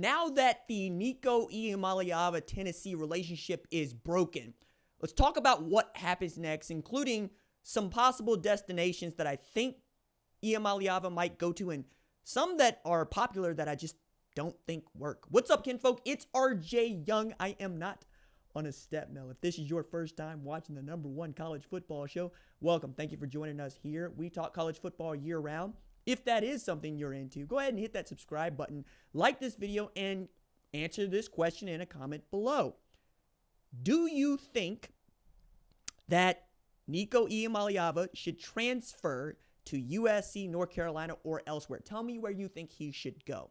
now that the Nico Iamaleava Tennessee relationship is broken, let's talk about what happens next, including some possible destinations that I think Iamaleava might go to and some that are popular that I just don't think work. What's up, kinfolk? It's RJ Young. I am not on a step mill. If this is your first time watching the #1 college football show, welcome. Thank you for joining us here. We talk college football year round. If that is something you're into, go ahead and hit that subscribe button, like this video, and answer this question in a comment below. Do you think that Nico Iamaleava should transfer to USC, North Carolina, or elsewhere? Tell me where you think he should go.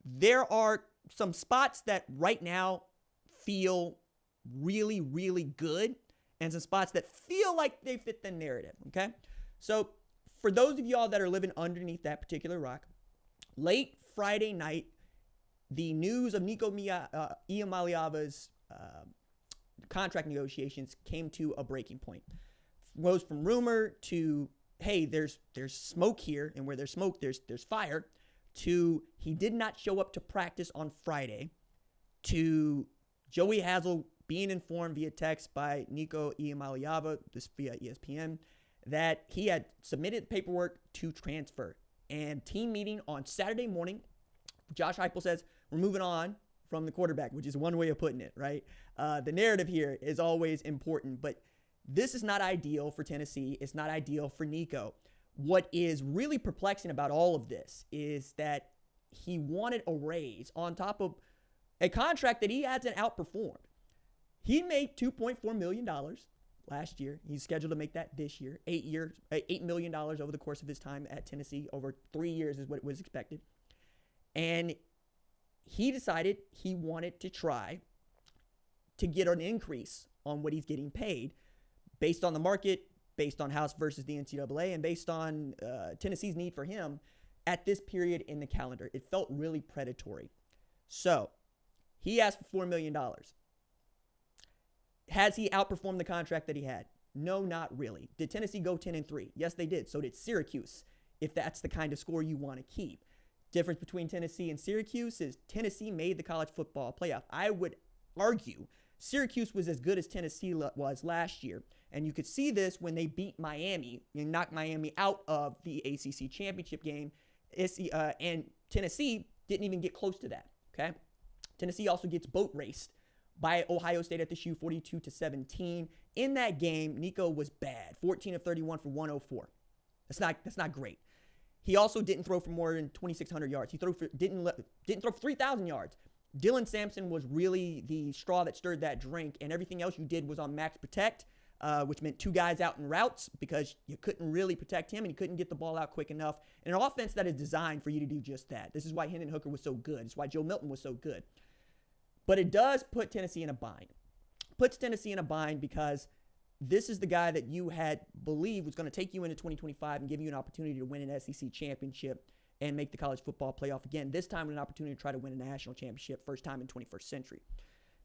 There are some spots that right now feel really, really good, and some spots that feel like they fit the narrative, okay? So for those of y'all that are living underneath that particular rock, late Friday night, the news of Nico Iamaleava's contract negotiations came to a breaking point. Goes from rumor to, hey, there's smoke here, and where there's smoke, there's fire, to he did not show up to practice on Friday, to Joey Hazel being informed via text by Nico Iamaleava, this via ESPN, that he had submitted paperwork to transfer. And team meeting on Saturday morning, Josh Heupel says, we're moving on from the quarterback, which is one way of putting it, right? The narrative here is always important, but this is not ideal for Tennessee. It's not ideal for Nico. What is really perplexing about all of this is that he wanted a raise on top of a contract that he hasn't outperformed. He made $2.4 million last year. He's scheduled to make that this year. $8 million over the course of his time at Tennessee. Over 3 years is what was expected. And he decided he wanted to try to get an increase on what he's getting paid based on the market, based on House versus the NCAA, and based on Tennessee's need for him at this period in the calendar. It felt really predatory. So he asked for $4 million. Has he outperformed the contract that he had? No, not really. Did Tennessee go 10-3? Yes, they did. So did Syracuse, if that's the kind of score you want to keep. Difference between Tennessee and Syracuse is Tennessee made the college football playoff. I would argue Syracuse was as good as Tennessee was last year. And you could see this when they beat Miami and knocked Miami out of the ACC championship game. And Tennessee didn't even get close to that, okay? Tennessee also gets boat raced by Ohio State at the shoe, 42-17. In that game, Nico was bad, 14 of 31 for 104. That's not great. He also didn't throw for more than 2,600 yards. He didn't throw for 3,000 yards. Dylan Sampson was really the straw that stirred that drink, and everything else you did was on max protect, which meant 2 guys out in routes because you couldn't really protect him and you couldn't get the ball out quick enough. And an offense that is designed for you to do just that. This is why Hendon Hooker was so good. This is why Joe Milton was so good. But it does put Tennessee in a bind. Puts Tennessee in a bind because this is the guy that you had believed was going to take you into 2025 and give you an opportunity to win an SEC championship and make the college football playoff again. This time with an opportunity to try to win a national championship, first time in 21st century.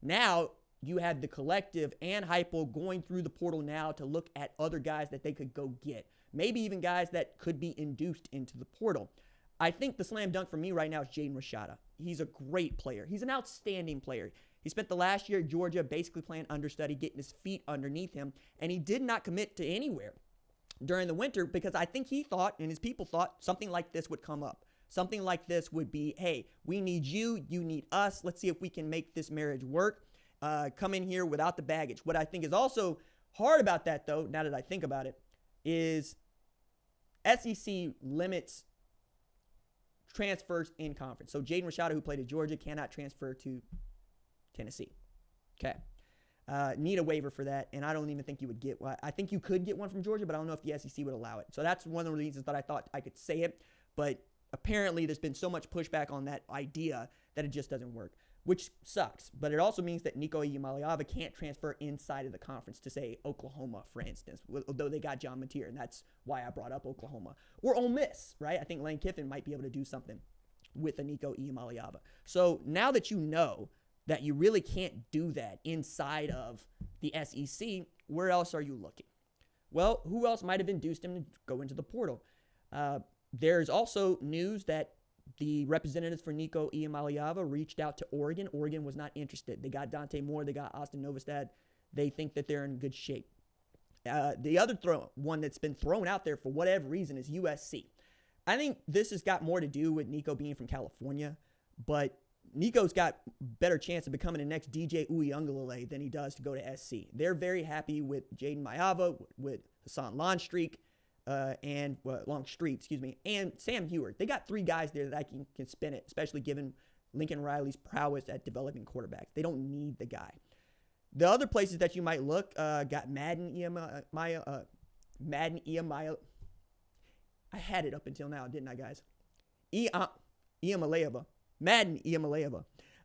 Now you have the collective and Heupel going through the portal now to look at other guys that they could go get. Maybe even guys that could be induced into the portal. I think the slam dunk for me right now is Jaden Rashada. He's a great player. He's an outstanding player. He spent the last year at Georgia basically playing understudy, getting his feet underneath him, and he did not commit to anywhere during the winter because I think he thought, and his people thought, something like this would come up. Something like this would be, hey, we need you, you need us. Let's see if we can make this marriage work. Come in here without the baggage. What I think is also hard about that, though, now that I think about it, is SEC limits transfers in conference. So Jaden Rashada, who played at Georgia, cannot transfer to Tennessee. Okay. Need a waiver for that, and I don't even think you would get one. I think you could get one from Georgia, but I don't know if the SEC would allow it. So that's one of the reasons that I thought I could say it, but apparently there's been so much pushback on that idea that it just doesn't work, which sucks. But it also means that Nico Iamaleava can't transfer inside of the conference to, say, Oklahoma, for instance, although they got John Mateer, and that's why I brought up Oklahoma. Or Ole Miss, right? I think Lane Kiffin might be able to do something with a Nico Iamaleava. So now that you know that you really can't do that inside of the SEC, where else are you looking? Well, who else might have induced him to go into the portal? There's also news that The representatives for Nico Iamaleava reached out to Oregon. Oregon was not interested. They got Dante Moore. They got Austin Novostad. They think that they're in good shape. The other one that's been thrown out there for whatever reason is USC. I think this has got more to do with Nico being from California, but Nico's got better chance of becoming the next DJ Uiagalelei than he does to go to SC. They're very happy with Jaden Maiava, with Hassan Longstreet, and Sam Heward. They got 3 guys there that I can spin it, especially given Lincoln Riley's prowess at developing quarterbacks. They don't need the guy. The other places that you might look, got Madden Iamaleava. I had it up until now, didn't I, guys? Iamaleava. Madden Iamaleava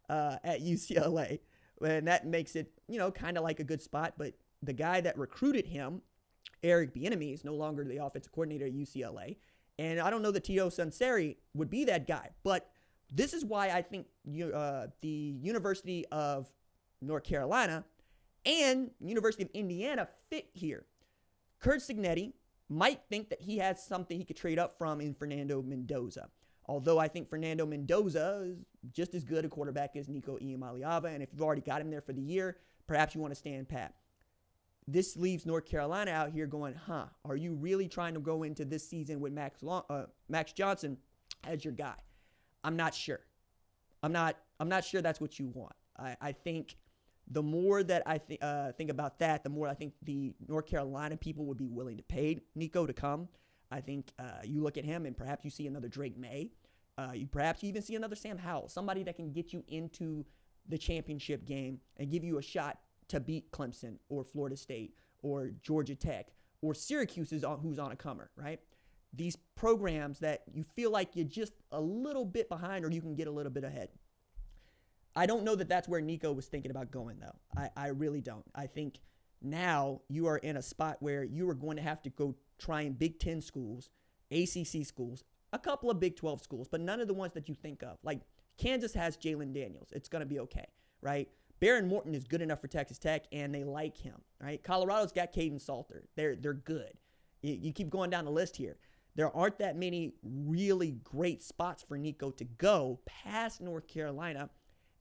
at UCLA. And that makes it, kind of like a good spot. But the guy that recruited him, Eric Bieniemy, is no longer the offensive coordinator at UCLA. And I don't know that Tio Sunseri would be that guy. But this is why I think the University of North Carolina and University of Indiana fit here. Curt Cignetti might think that he has something he could trade up from in Fernando Mendoza. Although I think Fernando Mendoza is just as good a quarterback as Nico Iamaleava, and if you've already got him there for the year, perhaps you want to stand pat. This leaves North Carolina out here going, are you really trying to go into this season with Max Johnson as your guy? I'm not sure. I'm not sure that's what you want. I think the more that I think about that, the more I think the North Carolina people would be willing to pay Nico to come. I think you look at him and perhaps you see another Drake May. Perhaps you even see another Sam Howell, somebody that can get you into the championship game and give you a shot to beat Clemson or Florida State or Georgia Tech or Syracuse who's on a comer, right? These programs that you feel like you're just a little bit behind or you can get a little bit ahead. I don't know that that's where Nico was thinking about going, though. I really don't. I think now you are in a spot where you are going to have to go trying Big Ten schools, ACC schools, a couple of Big 12 schools, but none of the ones that you think of. Like Kansas has Jalen Daniels. It's going to be okay, right? Barron Morton is good enough for Texas Tech, and they like him, right? Colorado's got Caden Salter. They're good. You keep going down the list here. There aren't that many really great spots for Nico to go past North Carolina,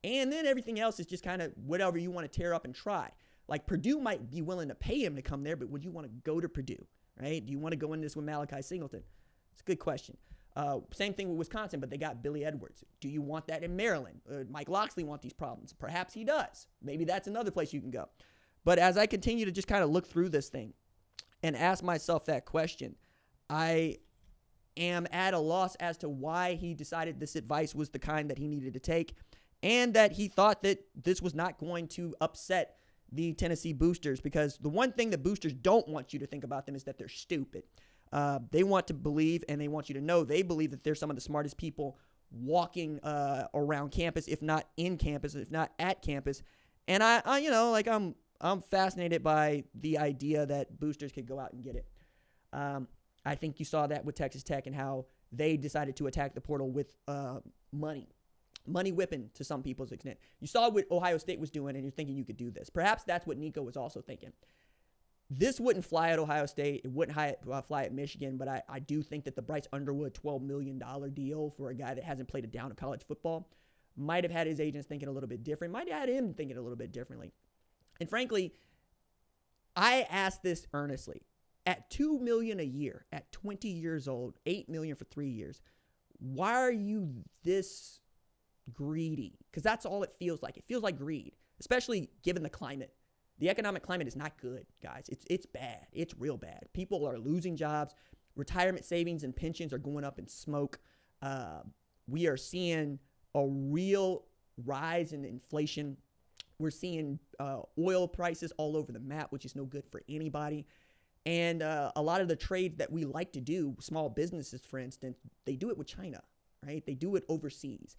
and then everything else is just kind of whatever you want to tear up and try. Like Purdue might be willing to pay him to come there, but would you want to go to Purdue, right? Do you want to go in this with Malachi Singleton? It's a good question. Same thing with Wisconsin, but they got Billy Edwards. Do you want that in Maryland? Mike Loxley want these problems? Perhaps he does. Maybe that's another place you can go. But as I continue to just kind of look through this thing and ask myself that question, I am at a loss as to why he decided this advice was the kind that he needed to take and that he thought that this was not going to upset the Tennessee boosters, because the one thing that boosters don't want you to think about them is that they're stupid. They want to believe, and they want you to know they believe that they're some of the smartest people walking around campus, if not in campus, if not at campus. And I'm fascinated by the idea that boosters could go out and get it. I think you saw that with Texas Tech and how they decided to attack the portal with money whipping to some people's extent. You saw what Ohio State was doing, and you're thinking you could do this. Perhaps that's what Nico was also thinking. This wouldn't fly at Ohio State. It wouldn't fly at Michigan, but I do think that the Bryce Underwood $12 million deal for a guy that hasn't played a down of college football might have had his agents thinking a little bit different, might have had him thinking a little bit differently. And frankly, I ask this earnestly. At $2 million a year, at 20 years old, $8 million for 3 years, why are you this greedy? Because that's all it feels like. It feels like greed, especially given the climate. The economic climate is not good, guys. It's bad. It's real bad. People are losing jobs. Retirement savings and pensions are going up in smoke. We are seeing a real rise in inflation. We're seeing oil prices all over the map, which is no good for anybody. And a lot of the trades that we like to do, small businesses, for instance, they do it with China, right? They do it overseas.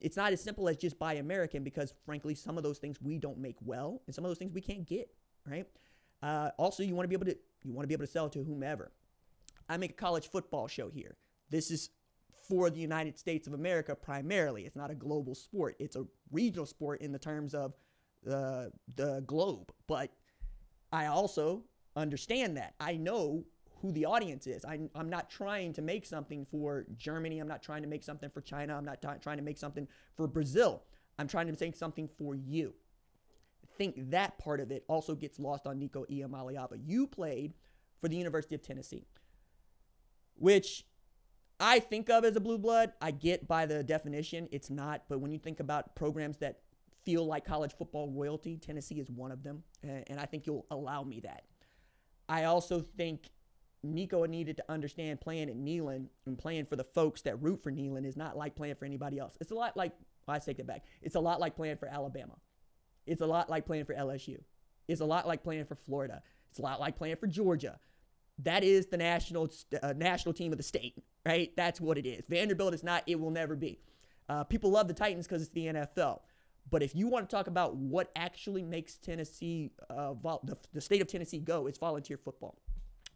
It's not as simple as just buy American because, frankly, some of those things we don't make well, and some of those things we can't get, right? Also, you want to be able to sell to whomever. I make a college football show here. This is for the United States of America primarily. It's not a global sport. It's a regional sport in the terms of the globe. But I also understand that. I know who the audience is. I'm not trying to make something for Germany. I'm not trying to make something for China. I'm not trying to make something for Brazil. I'm trying to make something for you. I think that part of it also gets lost on Nico Iamaleava. You played for the University of Tennessee, which I think of as a blue blood. I get by the definition, it's not. But when you think about programs that feel like college football royalty, Tennessee is one of them. And I think you'll allow me that. I also think Nico needed to understand playing at Neyland and playing for the folks that root for Neyland is not like playing for anybody else. It's a lot like, I take that back. It's a lot like playing for Alabama. It's a lot like playing for LSU. It's a lot like playing for Florida. It's a lot like playing for Georgia. That is the national team of the state, right? That's what it is. Vanderbilt is not, it will never be. People love the Titans because it's the NFL. But if you want to talk about what actually makes Tennessee, the state of Tennessee go, it's volunteer football.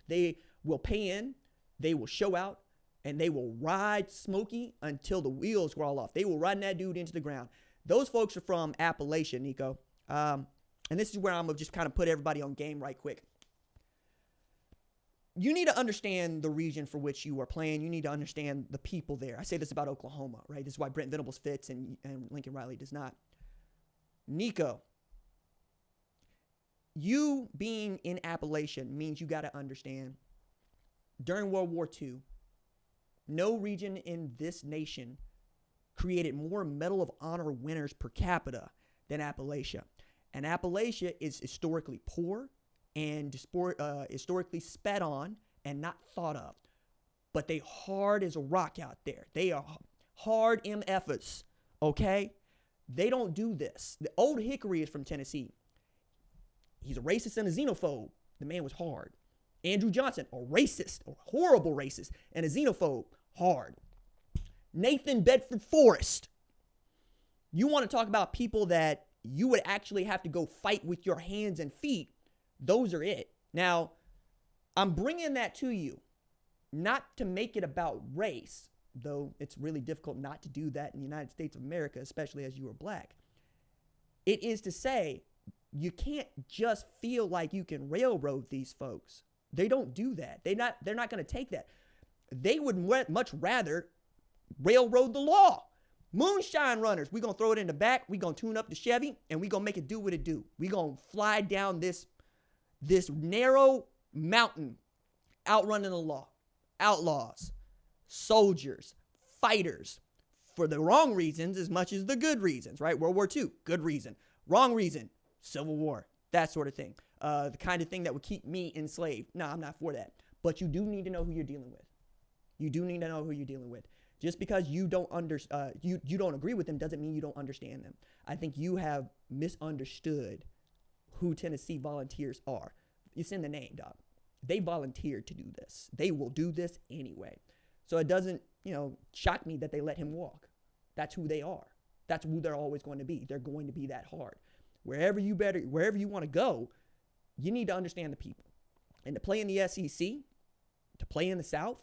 They will pay in, they will show out, and they will ride Smokey until the wheels roll off. They will run that dude into the ground. Those folks are from Appalachia, Nico. And this is where I'm going to just kind of put everybody on game right quick. You need to understand the region for which you are playing. You need to understand the people there. I say this about Oklahoma, right? This is why Brent Venables fits and Lincoln Riley does not. Nico, you being in Appalachia means you got to understand during World War II, no region in this nation created more Medal of Honor winners per capita than Appalachia. And Appalachia is historically poor and historically spat on and not thought of. But they hard as a rock out there. They are hard MFers, okay? They don't do this. The old Hickory is from Tennessee. He's a racist and a xenophobe. The man was hard. Andrew Johnson, a racist, a horrible racist, and a xenophobe, hard. Nathan Bedford Forrest. You want to talk about people that you would actually have to go fight with your hands and feet. Those are it. Now, I'm bringing that to you, not to make it about race, though it's really difficult not to do that in the United States of America, especially as you are black. It is to say, you can't just feel like you can railroad these folks. They don't do that. They're not going to take that. They would much rather railroad the law. Moonshine runners, we're going to throw it in the back. We're going to tune up the Chevy, and we're going to make it do what it do. We're going to fly down this narrow mountain, outrunning the law. Outlaws, soldiers, fighters, for the wrong reasons as much as the good reasons, right? World War II, good reason. Wrong reason, Civil War, that sort of thing. The kind of thing that would keep me enslaved. No, I'm not for that. But you do need to know who you're dealing with. You do need to know who you're dealing with. Just because you don't you don't agree with them doesn't mean you don't understand them. I think you have misunderstood who Tennessee Volunteers are. It's in the name, dog. They volunteered to do this. They will do this anyway. So it doesn't, shock me that they let him walk. That's who they are. That's who they're always going to be. They're going to be that hard. Wherever you want to go, you need to understand the people. And to play in the SEC, to play in the South,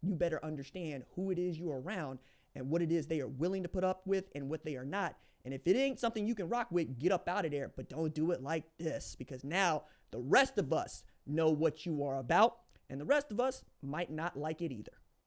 you better understand who it is you're around and what it is they are willing to put up with and what they are not. And if it ain't something you can rock with, get up out of there. But don't do it like this, because now the rest of us know what you are about, and the rest of us might not like it either.